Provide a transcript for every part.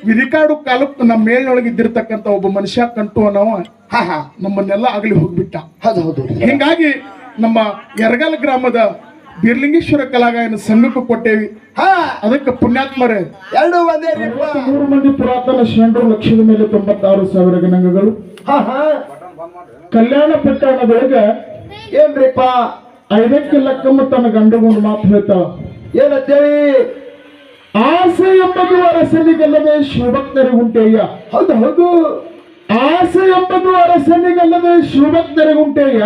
ವಿರಿಕಾಡು ಕಾಲಕ್ಕೆ ನಮ್ಮ ಮೇಲ್ನೊಳಗೆ ಇದ್ದಿರ್ತಕ್ಕಂಥ ಒಬ್ಬ ಮನುಷ್ಯ ಕಂಟು ಅನ್ನೋ ನಮ್ಮನ್ನೆಲ್ಲ ಆಗಲಿ ಹೋಗ್ಬಿಟ್ಟ. ಹೌದು. ಹಿಂಗಾಗಿ ನಮ್ಮ ಯರಗಲ್ ಗ್ರಾಮದ ಬೀರ್ಲಿಂಗೇಶ್ವರ ಕಲಾಗಾಯನ ಸಂಘಕ್ಕೆ ಕೊಟ್ಟೇವಿ. ಅದಕ್ಕೆ ಪುಣ್ಯಾತ್ಮರೇ 3 ಮಂದಿ ಪುರಾತನ ಶರಣರು ಲಕ್ಷದ ಮೇಲೆ 96,000 ಗಣಗಳು. ಕಲ್ಯಾಣ ಪಟ್ಟಣದೊಳಗ ಏನ್ರಿಪ್ಪ 5ಕ್ಕೆ ಲಕ್ಕಮ್ಮ ತನ್ನ ಗಂಡಗೊಂದು ಮಾತು ಹೇಳ್ತಾಳ. ಏನಂತೇಳಿ? ಆಸೆ ಎಂಬುದು ಅರಸನಿಗಲ್ಲದೆ ಶಿವಭಕ್ತರಿಗುಂಟೆಯ್ಯ. ಹೌದು. ಆಸೆ ಎಂಬುದು ಅರಸನಿಗಲ್ಲದೆ ಶಿವಭಕ್ತರಿಗುಂಟೆಯ್ಯ.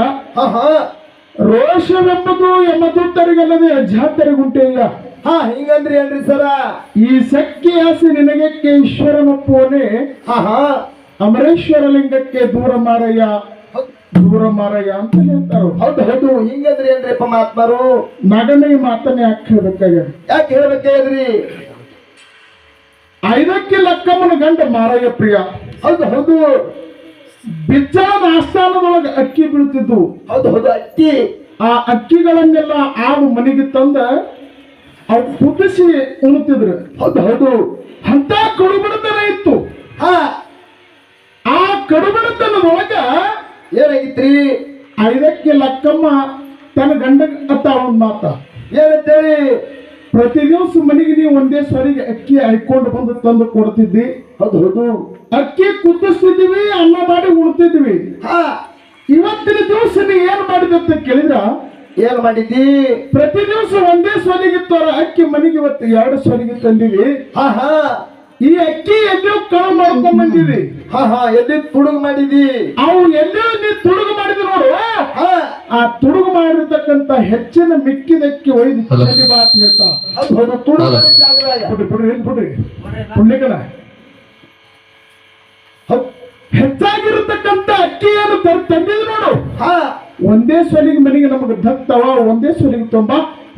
ರೋಷವೆಂಬುದು ಯಮದೂತರಿಗಲ್ಲದೆ ಅಜಾತರಿಗುಂಟೆಯ್ಯ. ಹಿಂಗಂದ್ರಿ ಏನ್ರಿ ಸರ? ಈ ಸಖ್ಯ ಆಸೆ ನಿನಗೆಕ್ಕೆ ಈಶ್ವರನಪ್ಪೋನೆ ಅಮರೇಶ್ವರ ಲಿಂಗಕ್ಕೆ ದೂರ ಮಾರಯ್ಯ ಅಂತ ಹೇಳ್ತಾರ. ಹೌದು. ಹಿಂಗಂದ್ರಿ ಏನ್ರಿಪ್ಪ ಮಹಾತ್ಮರು? ನಗನ ಈ ಮಾತನ್ನ ಯಾಕೆ ಹೇಳ್ಬೇಕಾಗ್ಯದ? ಯಾಕೆ ಹೇಳ್ಬೇಕಾಗ್ಯದ್ರಿ? 5ಕ್ಕೆ ಲಕ್ಕಮ್ಮನ ಗಂಡ ಮಾರಯ್ಯ ಪ್ರಿಯ. ಹೌದು. ಬಿಜ್ಜಾದ ಆಸ್ಥಾನದೊಳಗೆ ಅಕ್ಕಿ ಬೀಳ್ತಿದ್ವು. ಹೌದು. ಅಕ್ಕಿ. ಆ ಅಕ್ಕಿಗಳನ್ನೆಲ್ಲ ಆವು ಮನೆಗೆ ತಂದ ಅವು ಕುದಿಸಿ ಉಣ್ತಿದ್ರು. ಹೌದು. ಅಂತ ಕಡುಬಡತನ ಇತ್ತು. ಆ ಕಡುಬಡತನದೊಳಗ ಏನಾಗಿತ್ರಿ? 5ಕ್ಕೆ ಲಕ್ಕಮ್ಮ ತನ್ನ ಗಂಡ ಅತ್ತ ಒಂದ್ ಮಾತ ಏನಂತೇಳಿ? ಪ್ರತಿ ದಿವಸ ಮನೆಗೆ ನೀವು ಒಂದೇ ಸರಿಗೆ ಅಕ್ಕಿ ಹಾಕೊಂಡು ಬಂದು ತಂದು ಕೊಡ್ತಿದ್ದಿ. ಹೌದು. ಅಕ್ಕಿ ಕುದಿಸ್ತಿದ್ವಿ, ಅನ್ನ ಮಾಡಿ ಉಣ್ತಿದ್ವಿ. ಇವತ್ತಿನ ದಿವಸ ನೀ ಏನ್ ಮಾಡಿದಂತ ಕೇಳಿದ್ರ? ಏನ್ ಮಾಡಿದ್ದಿ? ಪ್ರತಿ ದಿವಸ ಒಂದೇ ಸ್ವರಿಗಿತ್ತವರ ಅಕ್ಕಿ ಮನೆಗೆ ಇವತ್ತು 2 ಸ್ವರಿಗೆ ತಂದಿವಿ. ಈ ಅಕ್ಕಿ ಎಲ್ಲಿ ಕಳು ಮಾಡ್ಕೊಂಡ್ ಬಂದಿವಿ. ಎಲ್ಲಿ ತುಡುಗು ಮಾಡಿದಿ? ಅವು ಎಲ್ಲಿ ನೀ ತುಡುಗು ಮಾಡಿದ ನೋಡು. ಆ ತುಡುಗು ಮಾಡಿರ್ತಕ್ಕಂತ ಹೆಚ್ಚಿನ ಮಿಕ್ಕಿದಕ್ಕಿ ಒಯ್ದು ಚಳಿ ಬಾತ್ ಹೇಳ್ತಾ. ಬಿಡ್ರಿ ಪುಣ್ಯಕನ ಹೆಚ್ಚಾಗಿರತಕ್ಕಂತ ಅಕ್ಕಿಯನ್ನು ತಂದಿದ್ ನೋಡು. ಒಂದೇ ಸ್ವಲಿಗೆ ಮನೆಗೆ ನಮಗೆ ದತ್ತವ, ಒಂದೇ ಸ್ವಲಿಗೆ ತುಂಬ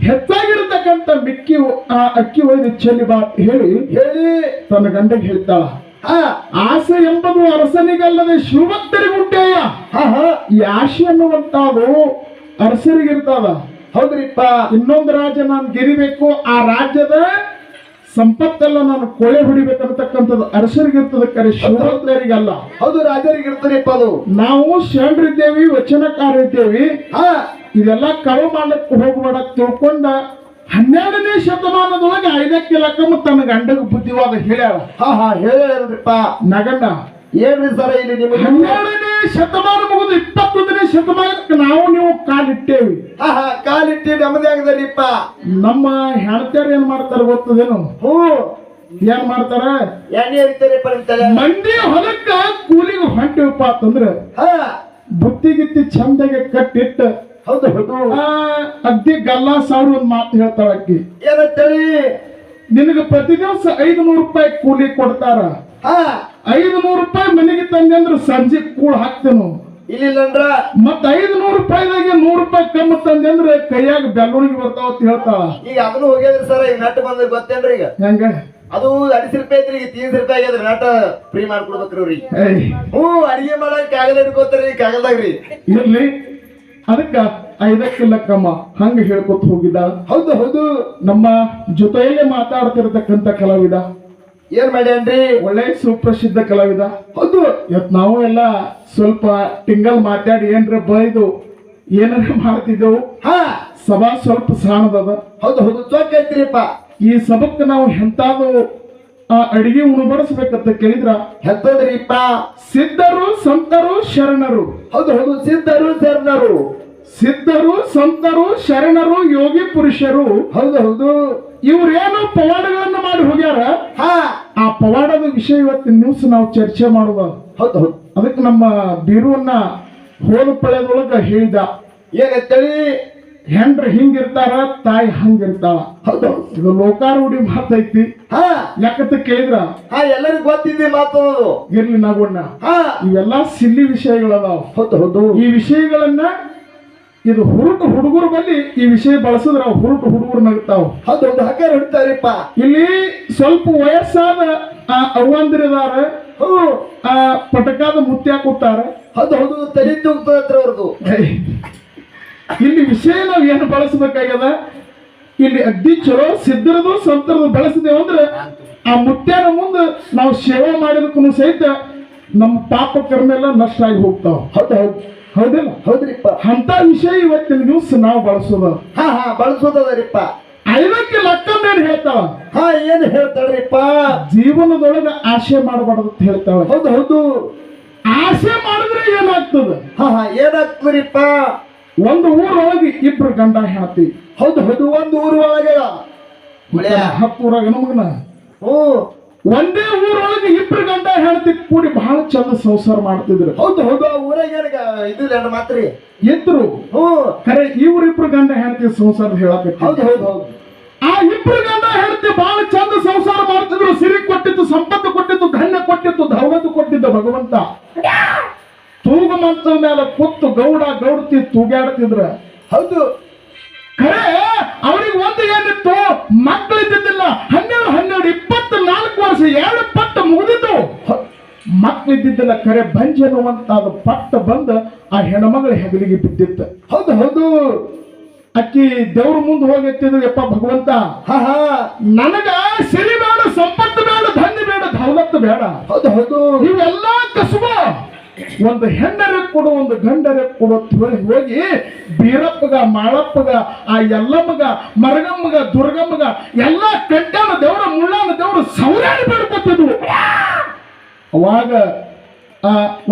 ಹೆಚ್ಚಾಗಿರತಕ್ಕಂತ ಮಿಕ್ಕಿ ಅಕ್ಕಿ ಒಯ್ದು ಚಲಿ ಬಾತ್ ಹೇಳಿ ತನ್ನ ಗಂಡಗೆ ಹೇಳ್ತಾಳ. ಆಸೆ ಎಂಬುದು ಅರಸನಿಗಲ್ಲದೆ ಶಿವಭಕ್ತರಿಗುಂಟೆಯ. ಈ ಆಸೆ ಅನ್ನುವಂತಾದು ಅರಸರಿಗಿರ್ತಾವ. ಹೌದ್ರಿಪ್ಪ. ಇನ್ನೊಂದು ರಾಜ್ಯ ನಾನು ಗೆರಿಬೇಕು, ಆ ರಾಜ್ಯದ ಸಂಪತ್ತೆಲ್ಲ ನಾನು ಕೊಳೆ ಹೊಡಿಬೇಕಂತಕ್ಕಂಥದ್ದು ಅರಸರಿಗಿರ್ತದ, ಕರೆ ಶಿವಭಕ್ತರಿಗಲ್ಲ. ಹೌದು, ರಾಜರಿಗಿರ್ತಾರಿಪ್ಪ. ಅದು ನಾವು ಶರಣರಿದ್ದೇವಿ, ವಚನಕಾರ ಇದ್ದೇವಿ. ಇದೆಲ್ಲ ಕಳು ಮಾಡಕ್ಕೆ ಹೋಗ್ಬೇಡ ತಿಳ್ಕೊಂಡ 12ನೇ ಶತಮಾನದೊಳಗೆ 5ಕ್ಕೆ ಲಕ್ಕಮ್ಮ ತನ್ನ ಗಂಡಗ ಬುದ್ಧಿವಾದ ಹೇಳ್ಯಾಳ. ಹೇಳ್ರಿಪ್ಪ. ನಗಣ್ಣ ಏನ್ರಿ ಸರ ಇಲ್ಲಿ ನಿಮ್ಗೆ? 12ನೇ ಶತಮಾನ ಮುಗಿದು 21ನೇ ಶತಮಾನಕ್ಕೆ ನಾವು ನೀವು ಕಾಲಿಟ್ಟೇವಿ. ಕಾಲಿಟ್ಟಿ ನಮ್ಮದೇ ಆಗದರಿಪ್ಪ. ನಮ್ಮ ಹೆಣ್ತಿಯರು ಏನ್ ಮಾಡ್ತಾರ ಗೊತ್ತದೇನು? ಏನ್ ಮಾಡ್ತಾರ? ಮಂದಿ ಹೊಲಕ್ಕ ಕೂಲಿಗೆ ಹೊಂಟಿವಪ್ಪ ಅಂತಂದ್ರ ಬುತ್ತಿಗಿತ್ತಿ ಚಂದಗೆ ಕಟ್ಟಿಟ್ಟ. ಹೌದು. ಅಗ್ದಿ ಗಲ್ಲ ಸಾವಿರ ಒಂದ್ ಮಾತು ಹೇಳ್ತಾಳ ಅಕ್ಕಿ. ಏನಂತೇಳಿ? ನಿನಗೆ ಪ್ರತಿ ದಿವಸ 500 ರೂಪಾಯಿ ಕೂಲಿ ಕೊಡ್ತಾರ. 500 ರೂಪಾಯಿ ಮನೆಗೆ ತಂದೆ ಅಂದ್ರೆ ಸಂಜೆ ಕೂಳ್ ಹಾಕ್ತೇನು ಇಲ್ಲಿಲ್ಲಂದ್ರ. ಮತ್ತ 500 ರೂಪಾಯಿದಾಗೆ 100 ರೂಪಾಯಿ ಕಮ್ಮಿ ತಂದೆ ಅಂದ್ರೆ ಕೈಯಾಗ ಬೆಲ್ಲುಣಿಗೆ ಬರ್ತಾವ ಅಂತ ಹೇಳ್ತಾಳ. ಈಗ ಅದನ್ನು ಹೋಗ್ಯದ್ರಿ ಸರ್. ಈಗ ನಟ್ ಬಂದ್ರೆ ಗೊತ್ತೇನ್ರಿ? ಈಗ ಹೆಂಗ? ಅದು 20 ರೂಪಾಯಿ ಐತ್ರಿ. ಈಗ 30 ರೂಪಾಯಿ ಆಗ್ಯದ್ರಿ. ನಟ ಫ್ರೀ ಮಾಡ್ಕೊಡ್ಬೇಕ್ರಿ ಅವ್ರಿಗೆ. ಅಡಿಗೆ ಮಾಡಕ್ ಕಾಗದ ಹಿಡ್ಕೋತಾರಿ ಕಾಗಲ್ದಾಗ್ರಿ. ಇರ್ಲಿ, ಅದಕ್ಕ 5ಕ್ಕೆ ಲಕ್ಕಮ್ಮ ಹಂಗ ಹೇಳ್ಕೊತ ಹೋಗಿದ್ದ. ಹೌದು. ನಮ್ಮ ಜೊತೆಯಲ್ಲೇ ಮಾತಾಡ್ತಿರತಕ್ಕಂತ ಕಲಾವಿದ. ಏನ್ ಮಾಡ್ಯಾನ್ರಿ? ಒಳ್ಳೆ ಸುಪ್ರಸಿದ್ಧ ಕಲಾವಿದ. ಹೌದು. ಇವತ್ ನಾವು ಎಲ್ಲ ಸ್ವಲ್ಪ ಟಿಂಗಲ್ ಮಾತಾಡಿ ಏನ್ರ ಬೈದು ಏನಾರ ಮಾಡ್ತಿದ್ದೆವು. ಸಭಾ ಸ್ವಲ್ಪ ಸಾಣದದ. ಹೌದು. ಚೊಕ್ಕ ಐತ್ರಿಪ್ಪ. ಈ ಸಭಕ್ಕೆ ನಾವು ಎಂತಾದು ಅಡಿಗೆ ಉಣಬಡಿಸ್ಬೇಕಂತ ಕೇಳಿದ್ರ ಎಂತದ್ರಿಪ್ಪ? ಸಿದ್ಧರು, ಸಂತರು, ಶರಣರು. ಹೌದು. ಸಿದ್ಧರು, ಶರಣರು. ಸಿದ್ಧರು, ಸಂತರು, ಶರಣರು, ಯೋಗಿ ಪುರುಷರು. ಹೌದು. ಇವ್ರೇನು ಪವಾಡಗಳನ್ನು ಮಾಡಿ ಹೋಗ್ಯಾರ. ಆ ಪವಾಡದ ವಿಷಯ ಇವತ್ತಿನ ನ್ಯೂಸ್ ನಾವು ಚರ್ಚೆ ಮಾಡುವ. ಹೌದು. ಅದಕ್ಕೆ ನಮ್ಮ ಬೀರುವನ್ನ ಹೋದ ಪಳೆದೊಳಗ ಹೇಳಿದ. ಏನಂತೇಳಿ? ಹೆಂಡ್ರ ಹಿಂಗಿರ್ತಾರ, ತಾಯಿ ಹಂಗಿರ್ತಾಳ. ಹೌದು. ಇದು ಲೋಕಾರೂಢಿ ಮಾತೈತಿ. ಯಾಕಂತ ಕೇಳಿದ್ರ ಎಲ್ಲರಿಗೂ ಗೊತ್ತಿದ್ದಿ ಮಾತು. ಇರ್ಲಿ ನಾಗೋಣ. ಇವೆಲ್ಲಾ ಸಿಲ್ಲಿ ವಿಷಯಗಳದಾವ. ಹೌದು. ಈ ವಿಷಯಗಳನ್ನ ಇದು ಹುರುಟು ಹುಡುಗರು ಬಲ್ಲಿ ಈ ವಿಷಯ ಬಳಸಿದ್ರ ಹುರುಟು ಹುಡುಗರು ನಗ್ತಾವ. ಹೌದು. ಹಂಗ ಹೊಡಿತಾರಿಪ್ಪ. ಇಲ್ಲಿ ಸ್ವಲ್ಪ ವಯಸ್ಸಾದ ಅವ್ವಂದಿರಿದಾರ, ಪಟಕಾದ ಮುತ್ಯ ಕೂತಾರ. ಹೌದು. ತಲೆ ತೂಗ್ತದ್ರ ಅವ್ರದ್ದು. ಇಲ್ಲಿ ವಿಷಯ ನಾವ್ ಏನು ಬಳಸಬೇಕಾಗ್ಯದ? ಇಲ್ಲಿ ಅಗ್ದಿ ಚಲೋ ಸಿದ್ಧರದು ಸಂತರದು ಬೆಳೆಸಿದೇವಂದ್ರೆ ಆ ಮುತ್ಯಾನ ಮುಂದೆ ನಾವು ಸೇವೆ ಮಾಡಿದಕ್ಕೂ ಸಹಿತ ನಮ್ಮ ಪಾಪ ಕರ್ಮ ಎಲ್ಲ ನಷ್ಟ ಆಗಿ ಹೋಗ್ತಾವ. ಹೌದು ಹೌದು ಹೌದಿಲ್ಲ? ಹೌದ್ರಿಪ್ಪ. ಅಂತ ವಿಷಯ ಇವತ್ತಿನ ದಿವಸ ನಾವು ಬಳಸೋದ. ಬಳಸೋದರಿಪ್ಪ. ಐದಕ್ಕೆ ಲಕ್ಕಂದೇನು ಹೇಳ್ತಾವ? ಏನ್ ಹೇಳ್ತಾಳ್ರಿಪ್ಪ? ಜೀವನದೊಳಗ ಆಸೆ ಮಾಡಬಾರ್ದು ಅಂತ ಹೇಳ್ತಾವ. ಹೌದು ಹೌದು. ಆಸೆ ಮಾಡಿದ್ರೆ ಏನಾಗ್ತದ? ಏನಾಗ್ತದ್ರಿಪ್ಪ? ಒಂದು ಊರೊಳಗೆ ಇಬ್ರು ಗಂಡ ಹೆಂಡತಿ. ಹೌದು ಹೌದು. ಒಂದು ಊರೊಳಗೆ 10 ಊರಾಗ ನಮಗನ ಒಂದೇ ಊರೊಳಗೆ ಇಬ್ರು ಗಂಡ ಹೆಂಡತಿ ಕೂಡಿ ಬಹಳ ಚಂದ ಸಂಸಾರ ಮಾಡ್ತಿದ್ರು. ಹೌದು ಹೌದು. ಆ ಊರಾಗ ಇದಿಲ್ಲ ಮಾತ್ರಿ ಇದ್ರು. ಖರೆ ಇವ್ರಿಬ್ರು ಗಂಡ ಹೆಂಡತಿ ಸಂಸಾರ ಹೇಳಕ್ಕೆ. ಹೌದು ಹೌದು ಹೌದು. ಆ ಇಬ್ರು ಗಂಡ ಹೆಂಡತಿ ಬಹಳ ಚಂದ ಸಂಸಾರ ಮಾಡ್ತಿದ್ರು. ಸಿರಿ ಕೊಟ್ಟಿತ್ತು, ಸಂಪತ್ತು ಕೊಟ್ಟಿತ್ತು, ಧನ್ಯ ಕೊಟ್ಟಿತ್ತು, ದೌಲತ್ತು ಕೊಟ್ಟಿದ್ದ ಭಗವಂತ. ತೂಗು ಮಂಚದ ಮೇಲೆ ಕೂತು ಗೌಡ ಗೌಡತಿ ತೂಗಾಡ್ತಿದ್ರ. ಹೌದು. ಖರೆ ಅವ್ರಿಗೆ ಒಂದು ಏನಿತ್ತು, ಮಕ್ಕಳಿದ್ದಿದ್ದಿಲ್ಲ. 12, 24 ವರ್ಷ 2 ಪಟ್ಟು ಮುಗಿದಿದ್ದು. ಮಕ್ಕಳಿದ್ದಿದ್ದಿಲ್ಲ. ಖರೆ ಬಂಜ್ ಅನ್ನುವಂತ ಅದು ಪಟ್ಟ ಬಂದು ಆ ಹೆಣ್ಮಗಳ ಹೆಗಲಿಗೆ ಬಿದ್ದಿತ್ತು. ಹೌದು ಹೌದು. ಅಕ್ಕಿ ದೇವ್ರ ಮುಂದೆ ಹೋಗಿ ಎತ್ತಿದ್ರು, ಯಪ್ಪ ಭಗವಂತ, ನನಗ ಸಿರಿ ಬೇಡ, ಸಂಪತ್ತು ಬೇಡ, ಧನ್ಯ ಬೇಡ, ದೌಲತ್ತು ಬೇಡ. ಹೌದು ಹೌದು. ಇವೆಲ್ಲ ಕಸುಬ. ಒಂದು ಹೆಣ್ಣರೆ ಕೊಡು, ಒಂದು ಗಂಡರೆ ಕೊಡು ಅಂತ ಹೇಳಿ ಹೋಗಿ ಬೀರಪ್ಪಗ, ಮಾಳಪ್ಪಗ, ಆ ಎಲ್ಲಮ್ಮಗ, ಮರಗಮ್ಮಗ, ದುರ್ಗಮ್ಮಗ ಎಲ್ಲ ಕಟ್ಟಾನ ದೇವ್ರ, ಮುಳ್ಳಾನ ದೇವ್ರು ಸೌರಾಡಿ ಬೇಡ್ಕೊತಿದ್ವು. ಅವಾಗ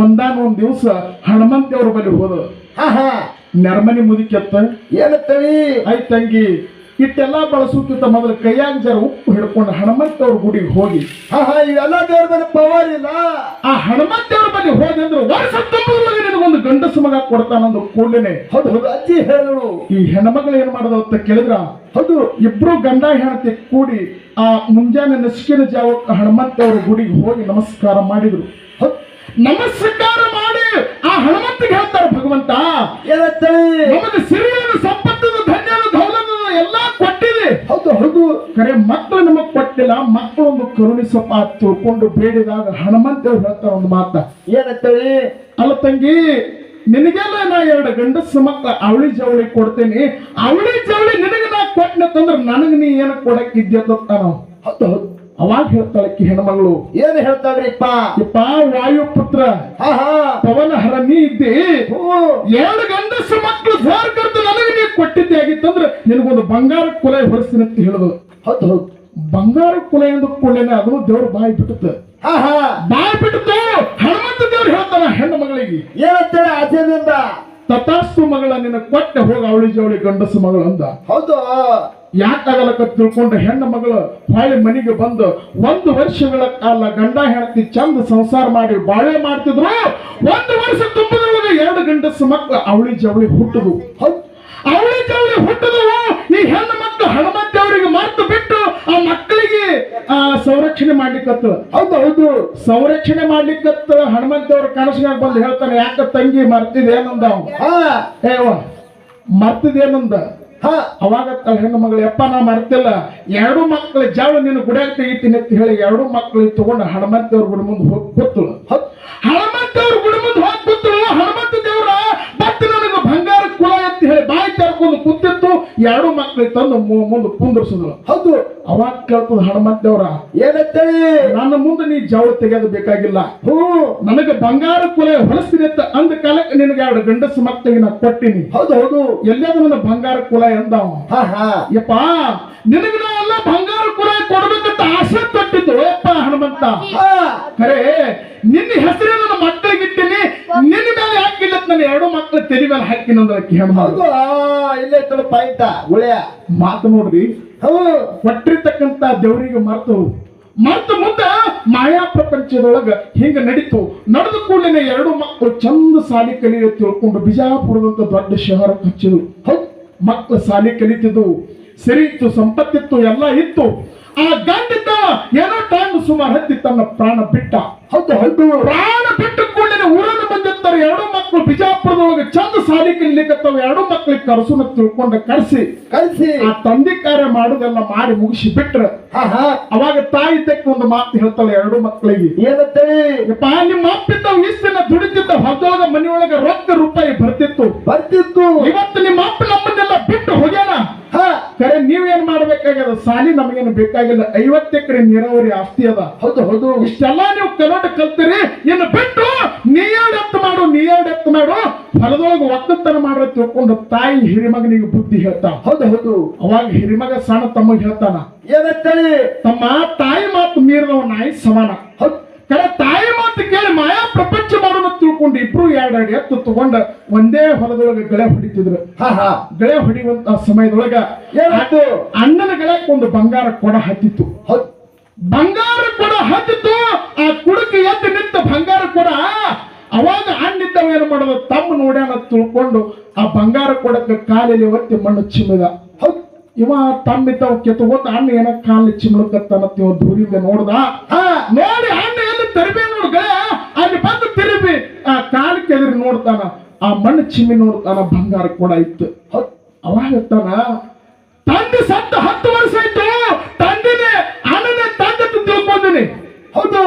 ಒಂದಾನೊಂದ್ ದಿವಸ ಹನುಮಂತ ದೇವ್ರ ಬಳಿ ಹೋದ. ನೆರ್ಮನಿ ಮುದಿಕೆತ್ತ ಏನತ್ತಳಿ? ಆಯ್ತು ತಂಗಿ, ಇಟ್ಟೆಲ್ಲ ಬಳಸುತ್ತಿದ್ದ ಮೊದಲು ಕೈಯಾಗ ಜರ ಉಪ್ಪು ಹಿಡ್ಕೊಂಡು ಹನುಮಂತ ಅವ್ರ ಗುಡಿಗೆ ಹೋಗಿ. ಇವೆಲ್ಲ ದೇವ್ರ ಮೇಲೆ ಪವರ್ ಇಲ್ಲ. ಆ ಹನುಮಂತ ದೇವ್ರ ಬಳಿ ಹೋಗಿ ಅಂದ್ರೆ ವರ್ಷ ತುಂಬುದ್ರೊಳಗೆ ನಿನಗೊಂದು ಗಂಡಸು ಮಗ ಕೊಡ್ತಾನಂದು ಕೂಡಲೇ. ಹೌದು ಹೌದು. ಅಜ್ಜಿ ಹೇಳು. ಈ ಹೆಣ್ಮಗಳು ಏನ್ ಮಾಡೋದು ಅಂತ ಕೇಳಿದ್ರ, ಹೌದು, ಇಬ್ರು ಗಂಡ ಹೆಂಡತಿ ಕೂಡಿ ಆ ಮುಂಜಾನೆ ನಸಿಕಿನ ಜಾವಕ್ಕೆ ಹನುಮಂತ ಅವ್ರ ಗುಡಿಗೆ ಹೋಗಿ ನಮಸ್ಕಾರ ಮಾಡಿದ್ರು. ನಮಸ್ಕಾರ ಮಾಡಿ ಆ ಹನುಮಂತಿಗೆ ಹೇಳ್ತಾರೆ, ಭಗವಂತ ನಮಗೆ ಸಿರಿಯಾದ ಸಂಪತ್ತದ, ಧನ್ಯದ, ದೌಲತದ ಎಲ್ಲ ಕೊಟ್ಟಿದೆ. ಹೌದು ಹೌದು. ಕರೆ ಮಕ್ಕಳು ನಮಗ್ ಕೊಟ್ಟಿಲ್ಲ, ಮಕ್ಕಳೊಂದು ಕರುಣಿಸಪ್ಪ ತಿಳ್ಕೊಂಡು ಬೇಡಿದಾಗ ಹನುಮಂತ ಅವ್ರು ಹೇಳ್ತಾರೆ ಒಂದು ಮಾತ. ಏನಂತೇಳಿ? ಅಲ್ಲ ತಂಗಿ, ನಿನಗೆಲ್ಲ ನಾ 2 ಗಂಡಸ ಮಕ್ಕಳ ಅವಳಿ ಜವಳಿ ಕೊಡ್ತೇನೆ. ಅವಳಿ ಜವಳಿ ನಿನಗೆ ನಾ ಕೊಟ್ಟನಂದ್ರೆ ನನಗೆ ನೀ ಏನ ಕೊಡಕ್ ಇದ್ಯತ್ತ ನಾವು. ಹೌದು ಹೌದು. ಅವಾಗ ಹೇಳ್ತಾಳೆ ಹೆಣ್ಮಗಳು. ಏನ್ ಹೇಳ್ತಾಳ್ರಿಪ್ಪ? ಇಪ್ಪ ವಾಯುಪುತ್ರ ಪವನ ಹರ ನೀ ಇದ್ದಿ, 2 ಗಂಡಸು ಮಕ್ಕಳು ಧಾರ್ ಕರ್ದು ನನಗೆ ನೀ ಕೊಟ್ಟಿದ್ದೆ ಆಗಿತ್ತಂದ್ರೆ ನಿನಗೊಂದು ಬಂಗಾರ ಕುಲ ಹೊರಿಸ್ತೀನಿ ಅಂತ ಹೇಳಿದ್ರು. ಹೌದು ಹೌದು. ಬಂಗಾರ ಕುಲ ಎಂದು ಕೂಡಲೇನೆ ಅದು ದೇವ್ರು ಬಾಯಿ ಬಿಟ್ಟುತ್ತೆ. ಬಾಯಿ ಬಿಟ್ಟು ಹನುಮಂತ ದೇವ್ರು ಹೇಳ್ತಾನ ಹೆಣ್ಣು ಮಗಳಿಗೆ, ಏನಂತೇಳಿ ಆಚೆಯಿಂದ ತಥಾಸ್ತು ಮಗಳ ನಿನ್ನ ಕೊಟ್ಟೆ ಹೋಗ ಅವಳಿ ಜವಳಿ ಗಂಡಸು ಮಗಳು ಅಂದ. ಹೌದು. ಯಾಕಾಗಲಕ್ಕ ತಿಳ್ಕೊಂಡ ಹೆಣ್ಣು ಮಗಳು ಹೊಳ್ಳಿ ಮನೆಗೆ ಬಂದು 1 ವರ್ಷಗಳ ಕಾಲ ಗಂಡ ಹೆಂಡತಿ ಚಂದ ಸಂಸಾರ ಮಾಡಿ ಬಾಳೆ ಮಾಡ್ತಿದ್ರು. 1 ವರ್ಷ ತುಂಬದ್ರೊಳಗೆ 2 ಗಂಡಸು ಮಕ್ಕಳು ಅವಳಿ ಜವಳಿ ಹುಟ್ಟದು. ಅವಳಿ ಜವಳಿ ಹುಟ್ಟದವು. ಈ ಹೆಣ್ಣು ಮಕ್ಕಳು ಹನುಮಂತ ಅವರಿಗೆ ಮರ್ತು ಬಿಟ್ಟು ಆ ಮಕ್ಕಳಿಗೆ ಸಂರಕ್ಷಣೆ ಮಾಡ್ಲಿಕ್ಕತ್ತ. ಹೌದು ಹೌದು. ಸಂರಕ್ಷಣೆ ಮಾಡ್ಲಿಕ್ಕತ್ತ ಹನುಮಂತ ಅವ್ರ ಕನಸಿನಾಗ ಬಂದು ಹೇಳ್ತಾನೆ, ಯಾಕ ತಂಗಿ ಮರ್ತಿದೇನಂದ. ಮರ್ತಿದೇನಂದ. ಅವಾಗ ಹೆಣ್ಣು ಮಗಳು, ಯಪ್ಪ ನಾ ಮರ್ತಿಲ್ಲ, 2 ಮಕ್ಕಳ ಜಾವ ನೀನು ಗುಡಿಯಾಗ ತೆಗಿತೀನಿ ಅಂತ ಹೇಳಿ 2 ಮಕ್ಕಳಿಗೆ ತಗೊಂಡು ಹನುಮಂತ ಅವ್ರ ಗುಡಿ ಮುಂದೆ ಹೋಗಿ ಕೂತಳು. ಹನುಮಂತ ಅವ್ರ ಗುಡಿ ಮುಂದೆ ಹೋಗಿ ಕೂತಳು. ಹನುಮಂತ ದೇವ್ರ ಮತ್ತೆ ನನಗೆ ಬಂಗಾರ ಕುಲ ಅಂತ ಹೇಳಿ ಬಾಯಿ ತೆರ್ಕೊಂಡು ಕೂತಿತ್ತು. 2 ಮಕ್ಕಳಿಗೆ ತಂದು ಮುಂದೆ ಕುಂದರ್ಸಿದ್ರು. ಹೌದು. ಅವಾಗ ಕೇಳ್ತದ ಹನುಮಂತ ದೇವ್ರ, ಏನಂತೇಳಿ? ನನ್ನ ಮುಂದೆ ನೀ ಜಾವ ತೆಗೆದು ಬೇಕಾಗಿಲ್ಲ, ನನಗೆ ಬಂಗಾರ ಕುಲ ಹೊಲಿಸ್ತೀನಿ ಅಂತ ಅಂದ ಕಾಲಕ್ಕೆ ನಿನಗೆ 2 ಗಂಡಸು ಮಕ್ಕಳಿಗೆ ನಾ ಕೊಟ್ಟಿನಿ. ಹೌದು ಹೌದು. ಎಲ್ಲಾದ್ರೂ ನನ್ನ ಬಂಗಾರ ಕುಲ ಎಂದವ. ಯಪ್ಪ ನಿನಗೆ ನಾ ಎಲ್ಲ ಬಂಗಾರ ಕುಲ ಕೊಡ್ಬೇಕಂತ ಆಸೆ ಕೊಟ್ಟಿದ್ದು ಯಪ್ಪ ಹನುಮಂತ. ಖರೆ ನಿನ್ನ ಹೆಸರೇ ನನ್ನ ಮಕ್ಕಳಿಗೆ ಇಟ್ಟಿನಿ, ನಿನ್ನ ಮೇಲೆ ಹಾಕಿಲ್ಲ ನನ್ನ 2 ಮಕ್ಕಳ ತೆರಿ ಮೇಲೆ ಹಾಕಿನಂದ್ರೆ ಹೆಣ್ಮಗಳು. ಇಲ್ಲೇ ಪಾಯಿಂಟ ಒಳ್ಳೆಯ ಮಾತು ನೋಡ್ರಿ. ಕೊಟ್ಟಿರ್ತಕ್ಕಂತ ದೇವರಿಗೆ ಮರ್ತು ಮುಂದೆ ಮಾಯಾ ಪ್ರಪಂಚದೊಳಗ ಹಿಂಗ ನಡೀತು. ನಡೆದ ಕೂಡಲೇ 2 ಮಕ್ಕಳು ಚಂದ ಸಾಲಿ ಕಲಿಯ ತಿಳ್ಕೊಂಡು ಬಿಜಾಪುರದಂತ ದೊಡ್ಡ ಶಹರಕ್ಕೆ ಹಚ್ಚಿದ್ರು. ಮಕ್ಕಳು ಸಾಲಿ ಕಲಿತಿದ್ದು, ಸರಿ ಇತ್ತು, ಸಂಪತ್ತಿತ್ತು, ಎಲ್ಲ ಇತ್ತು. ಆ ಗಂಡಿದ್ದ ಏನೋ ಟೈಮ್ ಸುಮಾರು ಹತ್ತಿ ತನ್ನ ಪ್ರಾಣ ಬಿಟ್ಟ. ಹೌದು ಹೌದು. ಪ್ರಾಣ ಬಿಟ್ಟು ಕೂಡಲೇ ಊರನ್ನು ಬಂದಿರ್ತಾರೆ 2 ಮಕ್ಕಳು ಬಿಜಾಪುರದೊಳಗೆ ಚಂದ ಸಾಲಿ ಕಲಿಲಿಕ್ಕತ್ತವ. 2 ಮಕ್ಕಳಿಗೆ ಕರ್ಸುನ ತಿಳ್ಕೊಂಡು ಕರ್ಸಿ ಆ ತಂದೆ ಕಾರ್ಯ ಮಾಡುದೆಲ್ಲ ಮಾಡಿ ಮುಗಿಸಿ ಬಿಟ್ರ. ಅವಾಗ ತಾಯಿ ತೆಕ್ಕ ಒಂದು ಮಾತು ಹೇಳ್ತಾಳೆ 2 ಮಕ್ಕಳಿಗೆ. ಏನಂತೇಳಿ? ಯಪ್ಪ ನಿಮ್ಮ ಅಪ್ಪಿದ್ದ ಇಷ್ಟಿನ ದುಡಿತಿದ್ದ ಹೊರದೊಳಗ ಮನೆಯೊಳಗ ರೊಕ್ಕ ರೂಪಾಯಿ ಬರ್ತಿತ್ತು. ಇವತ್ತು ನಿಮ್ಮ ಅಪ್ಪ ನಮ್ಮನ್ನೆಲ್ಲ ಬಿಟ್ಟು ಹೋಗ್ಯಾನ. ಖರೆ ನೀವೇನ್ ಮಾಡ್ಬೇಕಾಗ್ಯದ ಸಾಲಿ ನಮಗೇನು ಬೇಕಾಗಿಲ್ಲ 50 ಎಕರೆ ನೀರಾವರಿ ಆಸ್ತಿ ಅದ ಹೌದು ಹೌದು ಇಷ್ಟೆಲ್ಲ ನೀವು ಕನ್ನಡ ಕಲ್ತೀರಿ ಇನ್ನು ಬಿಟ್ಟು ನೀ ಎತ್ತು ಮಾಡು ಹೊಲದೊಳಗೆ ಒಕ್ಕಲ್ತನ ಮಾಡ್ರ ತಿಳ್ಕೊಂಡು ತಾಯಿ ಹಿರಿಮಗನಿಗೆ ಬುದ್ಧಿ ಹೇಳ್ತಾನ ಹೌದು ಹೌದು ಅವಾಗ ಹಿರಿಮಗ ಸಣ್ಣ ತಮ್ಮಗ್ ಹೇಳ್ತಾನ ಏನಂತೇಳಿ ತಮ್ಮ ತಾಯಿ ಮಾತು ಮೀರಿದವ ನಾಯಿ ಸಮಾನ ಕರೆ ತಾಯಿ ಮಾತು ಕೇಳಿ ಮಾಯಾ ಪ್ರಪಂಚ ಮಾಡೋಣ ತಿಳ್ಕೊಂಡು ಇಬ್ರು ಎರಡು ಎತ್ತು ತಗೊಂಡ ಒಂದೇ ಹೊಲದೊಳಗೆ ಗಳೆ ಹೊಡಿತಿದ್ರು ಗಳೆ ಹೊಡಿಯುವಂತ ಸಮಯದೊಳಗ ಏನಾಯ್ತು ಅಣ್ಣನ ಗಳಕ್ಕೆ ಒಂದು ಬಂಗಾರ ಕೊಡ ಹತ್ತಿತ್ತು ಬಂಗಾರ ಕೊಡ ಹತ್ತಿತ್ತು ಆ ಕುಡಕ್ಕೆ ಎದ್ದು ನಿಂತ ಬಂಗಾರ ಕೊಡ ಅವಾಗ ಅಣ್ಣಿದ್ದವ ಏನು ಮಾಡೋದು ತಮ್ಮ ನೋಡ್ಯಾನ ತಿಳ್ಕೊಂಡು ಆ ಬಂಗಾರ ಕೊಡಕ್ಕೆ ಕಾಲಲ್ಲಿ ಒತ್ತಿ ಮಣ್ಣು ಚಿಮ್ಮಿದ ಇವ ತಮ್ಮಿದ್ದವ ಕೆತ್ತಗೋತ ಅಣ್ಣ ಏನ ಕಾಲಿ ಚಿಮ್ಲಕತ್ತನತ್ತ ಇವ ದೂರಿಂದ ನೋಡ್ದ ನೋಡಿ ಅಣ್ಣ ಎಲ್ಲಿ ತರಬೇ ನೋಡ್ ಗಳೆ ಅಲ್ಲಿ ಬಂದು ತಿರುಬಿ ಆ ಕಾಲು ಕೆದರಿ ನೋಡ್ತಾನ ಆ ಮಣ್ಣು ಚಿಮ್ಮಿ ನೋಡ್ತಾನ ಬಂಗಾರ ಕೊಡ ಇತ್ತು ಅವಾಗ ತಾನ ತಂದೆ ಸತ್ತ 10 ವರ್ಷ ಆಯ್ತು ತಂದಿನೇ ಅಣ್ಣನೇ ತಂದೆ ತಿಳ್ಕೊಂಡಿನಿ ಹೌದು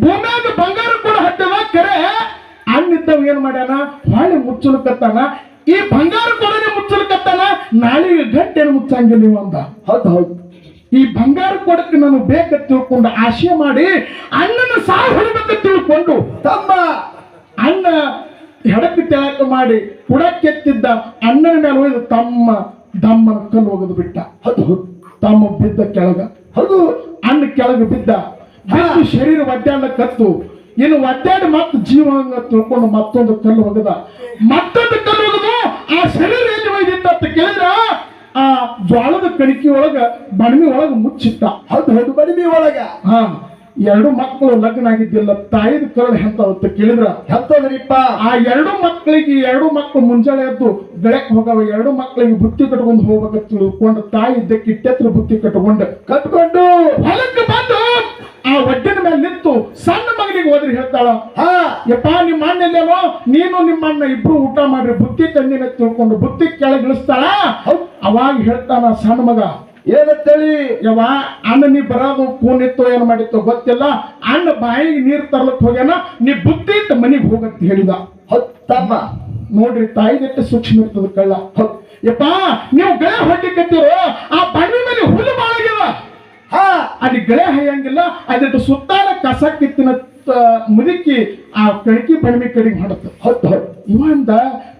ಭೂಮ್ಯಾಗ ಬಂಗಾರ ಕೂಡ ಹತ್ತದ ಕರೆ ಅಣ್ಣಿದ್ದವ್ ಏನ್ ಮಾಡ್ಯಾನ ಹೊಳೆ ಮುಚ್ಚಲಕತ್ತಾನ ಈ ಬಂಗಾರ ಕೊಡನೆ ಮುಚ್ಚಲಕತ್ತಾನ ನಾಳೆಗೆ ಗಂಟೆನ ಮುಚ್ಚಂಗಿಲ್ಲ ನೀವು ಅಂದ ಹೌದು ಈ ಬಂಗಾರ ಕೊಡಕ್ಕೆ ನಾನು ಬೇಕಂತ ತಿಳ್ಕೊಂಡು ಆಶೆ ಮಾಡಿ ಅಣ್ಣನ ಸಾವು ಹೊಡಿಬೇಕ ತಿಳ್ಕೊಂಡು ತಮ್ಮ ಅಣ್ಣ ಹೆಡಕ್ಕೆ ತೆಳಕ ಮಾಡಿ ಕುಡಕ್ಕೆತ್ತಿದ್ದ ಅಣ್ಣನ ಮೇಲೆ ಹೋಯ್ದು ತಮ್ಮ ದಮ್ಮನ ಕಲ್ಲು ಹೋಗದು ಬಿಟ್ಟ ತಮ್ಮ ಬಿದ್ದ ಕೆಳಗ ಹೌದು ಅಣ್ಣ ಕೆಳಗೆ ಬಿದ್ದ ಶರೀರ ಒಡ್ಡಾಡ ಕತ್ತು ಇನ್ನು ಒಡ್ಡಾಡಿ ಮತ್ತೆ ಜೀವ ತಿಳ್ಕೊಂಡು ಮತ್ತೊಂದು ಕಲ್ಲು ಹೋಗದ ಮತ್ತೊಂದು ಕಲ್ಲು ಹೋಗದು ಆ ಶರೀರ ಎಲ್ಲಿ ಒಯ್ದಿತ್ತ ಅಂತ ಕೇಳಿದ್ರ ಆ ಜ್ವಾಳದ ಕಣಿಕೆ ಒಳಗ ಬಣಮಿ ಒಳಗ ಮುಚ್ಚಿಟ್ಟ ಹೌದು ಬಣಮಿ ಒಳಗ ಎರಡು ಮಕ್ಕಳು ಲಗ್ನ ಆಗಿದ್ದಿಲ್ಲ ತಾಯಿದ ಕರಳು ಎಂತ ಕೇಳಿದ್ರ ಎಂತದ್ರಿಪ್ಪ ಆ ಎರಡು ಮಕ್ಕಳು ಮುಂಜಾನೆ ಎದ್ದು ಬೆಳಕ್ ಹೋಗವ ಎರಡು ಮಕ್ಕಳಿಗೆ ಬುತ್ತಿ ಕಟ್ಕೊಂಡು ಹೋಗ್ಬೇಕ ತಿಳ್ಕೊಂಡು ತಾಯಿ ಇದ್ದಕ್ಕೆ ಇಟ್ಟೆತ್ರ ಬುತ್ತಿ ಕಟ್ಕೊಂಡು ಹೊಲಕ್ಕೆ ಬಂದು ಆ ಒಡ್ಡಿನ ಮೇಲೆ ನಿಂತು ಸಣ್ಣ ಮಗನಿಗೆ ಹೋದ್ರಿ ಹೇಳ್ತಾಳ ಯಪ್ಪ ನಿಮ್ಮ ಅಣ್ಣಲ್ಲೇನೋ ನೀನು ನಿಮ್ಮ ಅಣ್ಣ ಇಬ್ರು ಊಟ ಮಾಡ್ರಿ ಬುತ್ತಿ ತಂದಿನ ತಿಳ್ಕೊಂಡು ಬುತ್ತಿ ಕೆಳಗಿಳಿಸ್ತಾಳ ಅವಾಗ ಹೇಳ್ತಾನ ಸಣ್ಣ ಮಗ ಏನಂತೇಳಿ ಯವ್ವ ಅಣ್ಣ ನೀ ಬರೋದು ಕೂನಿತ್ತು ಏನ್ ಮಾಡಿತ್ತು ಗೊತ್ತಿಲ್ಲ ಅಣ್ಣ ಬಾಯಿಗೆ ನೀರ್ ತರ್ಲಕ್ ಹೋಗ್ಯಾನ ನೀ ಬುತ್ತಿ ಇಟ್ಟು ಮನಿಗೆ ಹೋಗಂತ ಹೇಳಿದ ತಮ್ಮ ನೋಡ್ರಿ ತಾಯಿದೆಟ್ಟು ಸೂಕ್ಷ್ಮ ಇರ್ತದ ಕಳ್ಳ ಯಪ್ಪ ನೀವು ಗಳೆ ಹೊಡ್ಲಿಕ್ಕತ್ತೀರೋ ಆ ಬಣ್ಣಿ ಮೇಲೆ ಹುಲ್ಲು ಬಾಳಾಗ್ಯದ ಅಲ್ಲಿ ಗಳೆ ಹಯ್ಯಂಗಿಲ್ಲ ಅದಿಟ್ಟು ಸುತ್ತಾಲ ಕಸ ಕಿತ್ತಿನ ಮುದುಕಿ ಆ ಕಣಕಿ ಬಣ್ಮಿ ಕಡಿಗೆ ಮಾಡುತ್ತ ಇವಂದ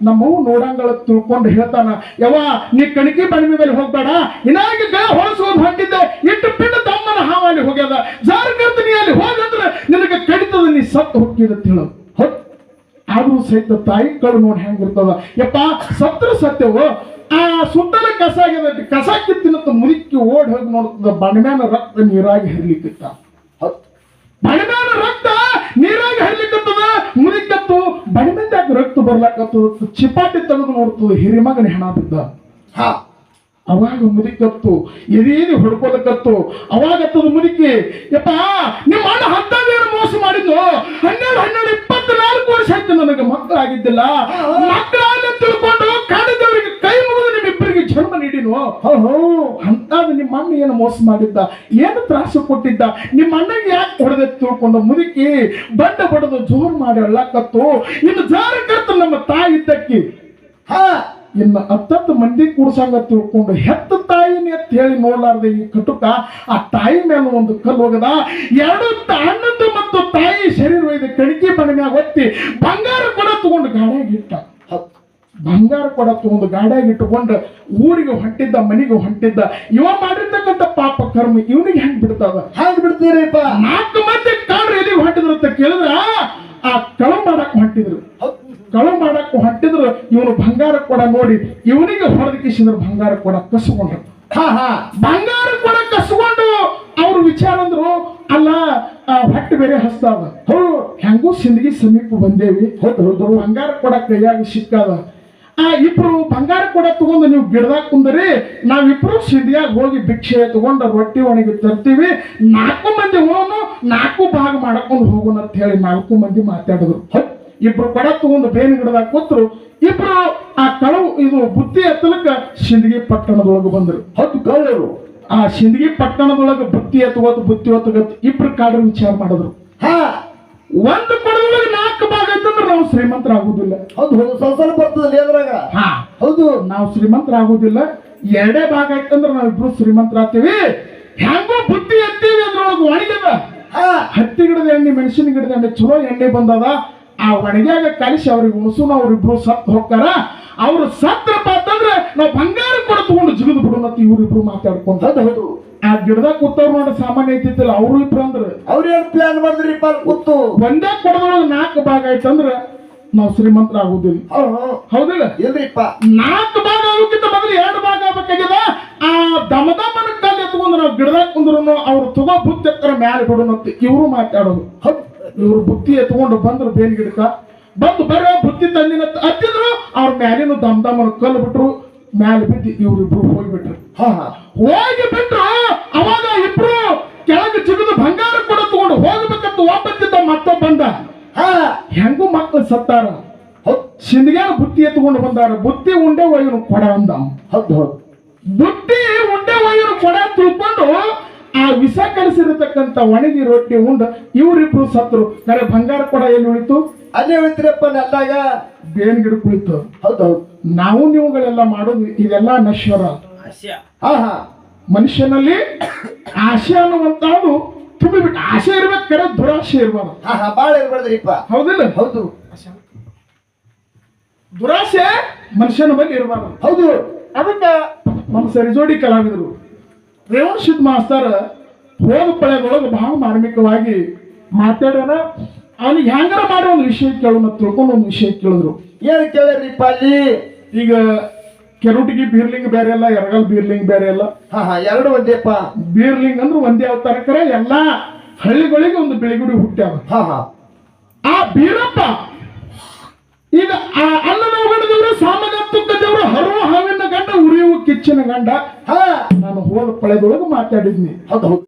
ನಮ್ಮವು ನೋಡಂಗಳ ತಿಳ್ಕೊಂಡು ಹೇಳ್ತಾನ ಯವ್ವ ನೀ ಕಣಕಿ ಬಣ್ಮಿ ಮೇಲೆ ಹೋಗ್ಬೇಡ ಇನ್ನಾಗಿ ಗಳೆ ಹೊಳಸ್ಕೊಂಡು ಹೊಂಟಿದ್ದೆ ಇಟ್ಟು ಪಿಂಡ ತಮ್ಮನ ಹಾವಲ್ಲಿ ಹೋಗ್ಯದ ಜಾರಕರ್ತ ನೀ ಅಲ್ಲಿ ಹೋಗಂದ್ರೆ ನಿನಗೆ ಕಡಿತದ ನೀ ಸತ್ತು ಹೋಗ್ತಿದ ಹೇಳೋದು ಆದ್ರೂ ಸಹಿತ ತಾಯಿ ಕಳು ನೋಡಿ ಹೆಂಗಿರ್ತದ ಯಪ್ಪ ಸತ್ರ ಸತ್ಯವು ಆ ಸುತ್ತಲ ಕಸ ಆಗ್ಯದ ಕಸ ಕಿತ್ತಿನಂತ ಮುದುಕಿ ಓಡಿ ಹೋಗಿ ನೋಡ್ತದ ಬಣ್ಮ್ಯಾನ ರಕ್ತ ನೀರಾಗಿ ಹರಿಲಿಕ್ಕಿತ್ತ ಬಣ್ಮ್ಯಾನ ರಕ್ತ ನೀರಾಗಿ ಹರಿಲಿಕ್ಕತ್ತದ ಮುದುಕತ್ತು ಬಣ್ಮ್ಯಾಗ ರಕ್ತ ಬರ್ಲಾಕತ್ತದ ಚಿಪಾಟಿ ತೆಗೆದು ನೋಡ್ತದ ಹಿರಿಮಗನ ಹೆಣ ಬಿದ್ದ ಅವಾಗ ಮುದುಕತ್ತು ಎದೇನು ಹೊಡ್ಕೊಲಕತ್ತು ಅವಾಗತ್ತದ ಮುದುಕಿ ಯಪ್ಪ ನಿಮ್ಮ ಅಣ್ಣ ಹತ್ತದೇನು ಮೋಸ ಮಾಡಿದ್ದು 12 24 ವರ್ಷ ಆಯ್ತು ನನಗೆ ಮಕ್ಕಳಾಗಿದ್ದಿಲ್ಲ ಮಕ್ಕಳಾಗ ತಿಳ್ಕೊಂಡು ಕಾಡಿದವರಿಗೆ ಕೈ ಮುಗಿದು ನಿಮ್ಮಿಬ್ಬರಿಗೆ ಜನ್ಮ ನೀಡಿನು ಅಂತಾದ ನಿಮ್ಮ ಅಣ್ಣ ಏನು ಮೋಸ ಮಾಡಿದ್ದ ಏನು ತ್ರಾಸು ಕೊಟ್ಟಿದ್ದ ನಿಮ್ಮ ಅಣ್ಣಗೆ ಯಾಕೆ ಹೊಡೆದ ತಿಳ್ಕೊಂಡು ಮುದುಕಿ ಬಡ್ಡ ಬಡದು ಜೋರು ಮಾಡಿ ಅಳ್ಳಕತ್ತು ಇನ್ನು ಜಾರ ಕರ್ತ ನಮ್ಮ ತಾಯಿ ಇದ್ದಕ್ಕಿ ಇನ್ನು 10 ಮಂದಿ ಕೂಡ್ಸಂಗ ತಿಳ್ಕೊಂಡು ಹೆತ್ತ ತಾಯಿನೇ ಅಂತ ಹೇಳಿ ನೋಡ್ಲಾರ್ದೆ ಈ ಕಟುಕ ಆ ತಾಯಿ ಮೇಲೆ ಒಂದು ಕಲ್ಲು ಹೋಗದ ಎರಡು ಅಣ್ಣಂದು ಮತ್ತು ತಾಯಿ ಶರೀರ ಒಯ್ದು ಕಣಿಕೆ ಬಣ್ಣ ಒತ್ತಿ ಬಂಗಾರ ಕೊಡ ತಗೊಂಡು ಗಾಡಿಯಾಗಿ ಇಟ್ಟ ಬಂಗಾರ ಕೊಡ ತಗೊಂಡು ಗಾಡಿಯಾಗಿ ಇಟ್ಟುಕೊಂಡು ಊರಿಗೆ ಹೊಂಟಿದ್ದ ಮನೆಗೆ ಹೊಂಟಿದ್ದ ಇವ ಮಾಡಿರ್ತಕ್ಕಂಥ ಪಾಪ ಕರ್ಮ ಇವನಿಗೆ ಹೆಂಗ್ ಬಿಡ್ತದ ಹೆಂಗ್ ಬಿಡ್ತೀರಪ್ಪ 4 ಮಂದಿ ಕಾಡ್ರು ಎಲ್ಲಿಗೆ ಹೊಂಟಿದ್ರು ಅಂತ ಕೇಳಿದ್ರ ಆ ಕಳು ಮಾಡಕ್ ಹೊಂಟಿದ್ರು ಹೊಂಟಿದ್ರು ಇವನು ಬಂಗಾರ ಕೊಡ ನೋಡಿ ಇವನಿಗೆ ಹೊಡೆದಕ್ಕಿಸಿದ್ರು ಬಂಗಾರ ಕೊಡ ಕಸ್ಕೊಂಡ್ರು ಬಂಗಾರ ಕೊಡ ಕಸ್ಕೊಂಡು ಅವ್ರ ವಿಚಾರ ಅಂದ್ರು ಅಲ್ಲ ಹೊಟ್ಟೆ ಬೇರೆ ಹಸ್ತಾವ ಹೆಂಗೂ ಸಿಂದಗಿ ಸಮೀಪ ಬಂದೇವಿ ಹೌದು ಬಂಗಾರ ಕೊಡ ಕೈಯಾಗಿ ಸಿಕ್ಕಾದ ಇಬ್ರು ಬಂಗಾರ ಕೊಡ ತಗೊಂಡು ನೀವು ಗಿಡದಾಗ ಕುಂದ್ರಿ ನಾವಿಬ್ರು ಸಿಂಧಿಯಾಗ ಹೋಗಿ ಭಿಕ್ಷೆ ತಗೊಂಡು ರೊಟ್ಟಿ ಒಣಗಿ ತರ್ತೀವಿ 4 ಮಂದಿ ಹೋನು 4 ಭಾಗ ಮಾಡ್ಕೊಂಡು ಹೋಗೋಣ ಅಂತ ಹೇಳಿ 4 ಮಂದಿ ಮಾತಾಡಿದ್ರು ಇಬ್ರು ಕೊಡ ತಗೊಂಡು ಬೇನೆ ಗಿಡದಾಗ ಕೂತ್ರು ಇಬ್ರು ಆ ಕಳವು ಇದು ಬುತ್ತಿ ಎತ್ತಲಕ್ಕ ಸಿಂದಗಿ ಪಟ್ಟಣದೊಳಗೆ ಬಂದ್ರು ಕಳ್ಳರು ಆ ಸಿಂದಗಿ ಪಟ್ಟಣದೊಳಗೆ ಬುತ್ತಿ ಎತ್ತುವತ್ತು ಇಬ್ರು ಕಾಡ್ರು ವಿಚಾರ ಮಾಡಿದ್ರು ಒಂದು ಕೊಡದೊಳಗೆ 4 ಭಾಗ ಐತಂದ್ರೆ ನಾವು ಶ್ರೀಮಂತರಾಗುದಿಲ್ಲ ಹೌದು ಸ್ವಲ್ಪ ಬರ್ತದೆ ಅದ್ರಾಗ ಹೌದು ನಾವು ಶ್ರೀಮಂತರಾಗುದಿಲ್ಲ ಎರಡೇ ಭಾಗ ಆಯ್ತಂದ್ರ ನಾವಿಬ್ರು ಶ್ರೀಮಂತರಾಗ್ತೀವಿ. ಹೆಂಗೋ ಬುದ್ಧಿ ಎತ್ತೀವಿ ಅದ್ರೊಳಗೆ ಒಣಗ್ಯದ. ಹಾ ಹತ್ತಿ ಗಿಡದ ಎಣ್ಣೆ ಮೆಣಸಿನ ಗಿಡದ ಎಣ್ಣೆ ಚಲೋ ಎಣ್ಣೆ ಬಂದದ. ಆ ಒಣಗ್ಯಾಗ ಕಲಿಸಿ ಅವ್ರಿಗೆ ಉಣಸುನ ಅವ್ರಿಬ್ರು ಸತ್ ಹೋಗ್ತಾರ. ಅವ್ರು ಸತ್ರಪ್ಪ ಅಂತಂದ್ರೆ ನಾವು ಬಂಗಾರ ಕೂಡ ತಗೊಂಡು ಜಿಗಿದು ಬಿಡೋಣತ್ತ ಇವ್ರಿಬ್ರು ಮಾತಾಡ್ಕೊಂತ. ಹೌದು ಆ ಗಿಡದಾಗ ಕೂತವ್ರು ನೋಡಿ ಸಾಮಾನ್ಯ ಐತಿತ್ತಿಲ್ಲ, ಅವರು ಇಬ್ರು ಅಂದ್ರೆ ಅವ್ರೇನ್ ಪ್ಲಾನ್ ಮಾಡಿದ್ರಿಪ್ಪ ಕೂತು ಒಂದೇ ಕೊಡದೊಳಗೆ 4 ಭಾಗ ಆಯ್ತಂದ್ರ ನಾವು ಶ್ರೀಮಂತರಾಗುದಿಲ್ಲ. ಹೌದಿಲ್ಲ? ಇಲ್ರಿಪ್ಪ 4 ಭಾಗ ಆಗೋಕ್ಕಿಂತ ಮೊದಲು 2 ಭಾಗ ಆಗ್ಬೇಕಾಗ್ಯದ. ಆ ದಮದಮನ ಕಲ್ಲು ಎತ್ಕೊಂಡು ನಾವು ಗಿಡದಾಗ ಕುಂದ್ರು ಅವ್ರು ತಗೋ ಬುತ್ತಿ ಎತ್ತರ ಮ್ಯಾಲೆ ಬಿಡೋಣತ್ತಿ ಇವ್ರು ಮಾತಾಡೋದು. ಇವ್ರು ಬುತ್ತಿ ಎತ್ಕೊಂಡು ಬಂದ್ರು ಬೇನ್ ಗಿಡಕ್ಕ ಬಂದು ಬರೋ ಬುತ್ತಿ ತಂದಿನ ಹತ್ತಿದ್ರು. ಅವ್ರ ಮ್ಯಾಲಿನ ದಮದಮನ ಕಲ್ಲು ಬಿಟ್ರು, ಮ್ಯಾಲೆ ಬಿದ್ದು ಇವ್ರಿಬ್ರು ಹೋಗ್ಬಿಟ್ರು. ಹೋಗಿ ಬಿಟ್ರು. ಅವಾಗ ಇಬ್ರು ಕೆಳಗೆ ಜಿಗಿದು ಬಂಗಾರ ಕೂಡ ತಗೊಂಡು ಹೋಗ್ಬೇಕಂತ ಒಬ್ಬತ್ತಿದ್ದ ಮತ್ತೊಬ್ಬ ಬಂದ. ಹೆಂಗೂ ಮಕ್ಕಳು ಸತ್ತಾರ. ಸಿಂದಗ್ಯಾನ ಬುತ್ತಿ ಎತ್ಕೊಂಡು ಬಂದಾರ. ಬುತ್ತಿ ಉಂಡೆ ಒಯ್ಯನು ಕೊಡ ಅಂದ. ಬುತ್ತಿ ಉಂಡೆ ಒಯ್ಯನು ಕೊಡ ತಿಳ್ಕೊಂಡು ಆ ವಿಷ ಕಲಿಸಿರತಕ್ಕಂತ ಒಣಗಿ ರೊಟ್ಟಿ ಉಂಡು ಇವರಿಬ್ರು ಸತ್ರು. ಕರೆ ಬಂಗಾರ ಕೊಡ ಎಲ್ಲಿ ಉಳಿತು? ಅಲ್ಲೇ ಉಳಿತಿರಪ್ಪ ನಲ್ಲಾಗ ಬೇನ್ ಗಿಡ ಕುಳಿತು. ಹೌದೌದು ನಾವು ನೀವುಗಳೆಲ್ಲ ಮಾಡೋದು ಇದೆಲ್ಲ ನಶ್ವರ. ಹಾ ಮನುಷ್ಯನಲ್ಲಿ ಆಸೆ ಅನ್ನುವಂತಹದ್ದು ತುಂಬಿಬಿಟ್ಟು ಆಸೆ ಇರ್ಬೇಕಾದ್ರೆ ದುರಾಸೆ ಇರ್ಬಾರ್ದು. ಹಾ ಬಾಳ ಇರ್ಬಾರ್ದ್ರಿಪ್ಪ. ಹೌದಿಲ್ಲ? ಹೌದು ದುರಾಸೆ ಮನುಷ್ಯನ ಬಗ್ಗೆ ಇರಬಾರ್ದು. ಹೌದು ಅದಕ್ಕ ನಮ್ಮ ಸರಿಜೋಡಿ ಕಲಾವಿದರು ರೇವಣ ಸಿದ್ಧ ಮಾಸ್ತರ್ ಹೋದ ಪಳೆದೊಳಗೆ ಬಹಳ ಮಾರ್ಮಿಕವಾಗಿ ಮಾತಾಡ್ಯಾರ. ಅವನಿಗೆ ಹ್ಯಾಂಗಾರ ಮಾಡಿ ಒಂದು ವಿಷಯ ಕೇಳೋಣ ತಿಳ್ಕೊಂಡು ಒಂದು ವಿಷಯ ಕೇಳಿದ್ರು. ಏನ್ ಕೇಳ್ರಿಪ್ಪ ಅಲ್ಲಿ? ಈಗ ಕೆರುಟಿಗೆ ಬೀರ್ಲಿಂಗ್ ಬೇರೆ ಅಲ್ಲ, ಎರಗಲ್ ಬೀರ್ಲಿಂಗ್ ಬೇರೆ ಅಲ್ಲ. ಹಾ ಎರಡು ಒಂದೇಪ್ಪ. ಬೀರ್ಲಿಂಗ್ ಅಂದ್ರೆ ಒಂದೇ ಅವತಾರಕರ ಎಲ್ಲಾ ಹಳ್ಳಿಗಳಿಗೆ ಒಂದು ಬೆಳಿಗುಡಿ ಹುಟ್ಟ್ಯಾವ. ಹಾ ಆ ಬೀರಪ್ಪ ಈಗ ಆ ಅನ್ನದ ದೇವರು, ಸಾಮಗತ್ತುಕ್ಕ ದೇವರು, ಹರುವ ಹಾವಿನ ಗಂಡ, ಉರಿಯುವ ಕಿಚ್ಚಿನ ಗಂಡ. ನಾನು ಹೋದ ಪಳೆದೊಳಗೆ ಮಾತಾಡಿದ್ನಿ. ಹೌದು